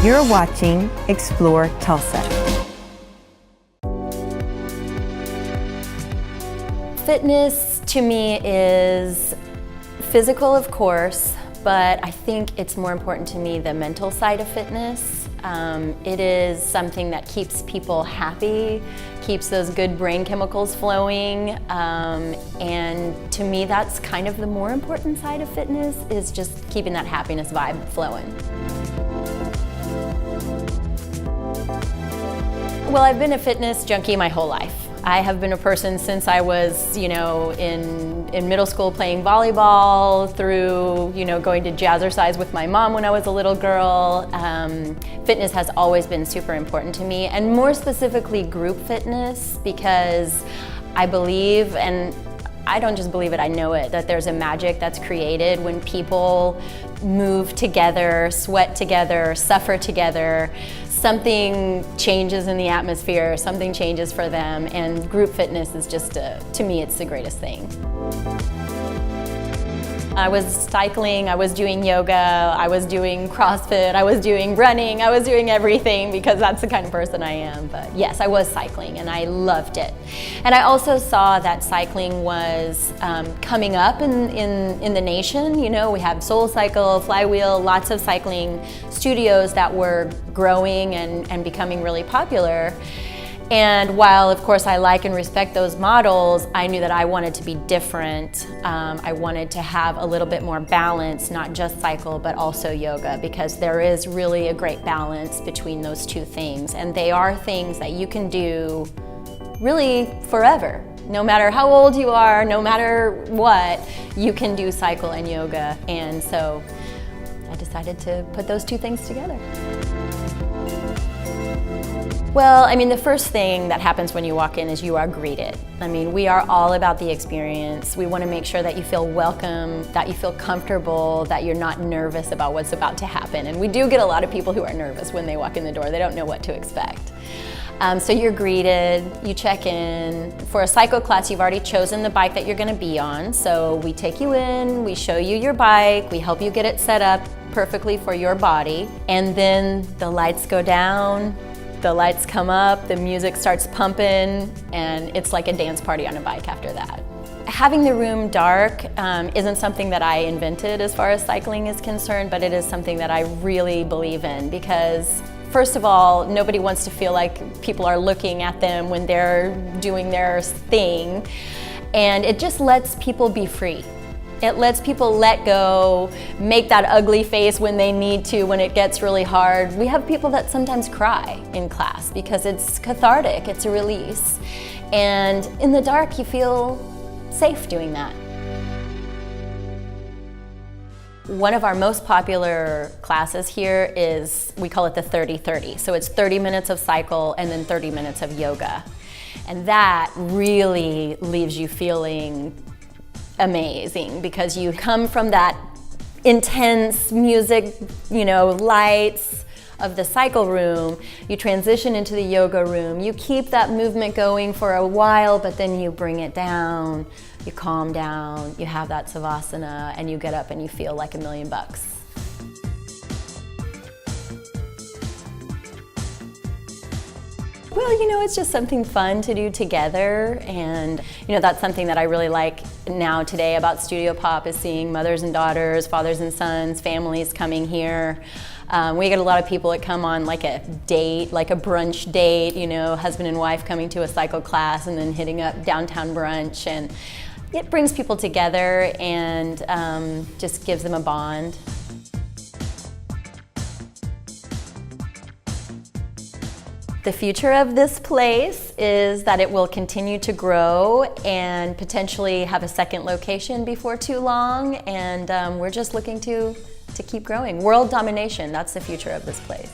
You're watching Explore Tulsa. Fitness to me is physical, of course, but I think it's more important to me the mental side of fitness. It is something that keeps people happy, keeps those good brain chemicals flowing, and to me that's kind of the more important side of fitness, is just keeping that happiness vibe flowing. Well, I've been a fitness junkie my whole life. I have been a person since I was, in middle school playing volleyball, through, going to jazzercise with my mom when I was a little girl. Fitness has always been super important to me, and more specifically group fitness, because I believe, and I don't just believe it, I know it, that there's a magic that's created when people move together, sweat together, suffer together. Something changes in the atmosphere, something changes for them, and group fitness is just, to me, it's the greatest thing. I was cycling, I was doing yoga, I was doing CrossFit, I was doing running, I was doing everything, because that's the kind of person I am. But yes, I was cycling and I loved it. And I also saw that cycling was coming up in the nation. We have Soul Cycle, Flywheel, lots of cycling studios that were growing and becoming really popular. And while, of course, I like and respect those models, I knew that I wanted to be different. I wanted to have a little bit more balance, not just cycle, but also yoga, because there is really a great balance between those two things. And they are things that you can do really forever. No matter how old you are, no matter what, you can do cycle and yoga. And so I decided to put those two things together. Well, the first thing that happens when you walk in is you are greeted. We are all about the experience. We want to make sure that you feel welcome, that you feel comfortable, that you're not nervous about what's about to happen. And we do get a lot of people who are nervous when they walk in the door. They don't know what to expect. So you're greeted, you check in. For a cycle class, you've already chosen the bike that you're going to be on. So we take you in, we show you your bike, we help you get it set up perfectly for your body. And then the lights go down, the lights come up, the music starts pumping, and it's like a dance party on a bike after that. Having the room dark isn't something that I invented as far as cycling is concerned, but it is something that I really believe in, because first of all, nobody wants to feel like people are looking at them when they're doing their thing, and it just lets people be free. It lets people let go, make that ugly face when they need to, when it gets really hard. We have people that sometimes cry in class because it's cathartic, it's a release. And in the dark, you feel safe doing that. One of our most popular classes here is, we call it the 30-30. So it's 30 minutes of cycle and then 30 minutes of yoga. And that really leaves you feeling amazing, because you come from that intense music, lights of the cycle room, you transition into the yoga room, you keep that movement going for a while, but then you bring it down, you calm down, you have that savasana, and you get up and you feel like $1,000,000. Well, it's just something fun to do together, and that's something that I really like now today about StudioPOP, is seeing mothers and daughters, fathers and sons, families coming here. We get a lot of people that come on like a date, like a brunch date, husband and wife coming to a cycle class and then hitting up downtown brunch, and it brings people together and just gives them a bond. The future of this place is that it will continue to grow and potentially have a second location before too long, and we're just looking to keep growing. World domination, that's the future of this place.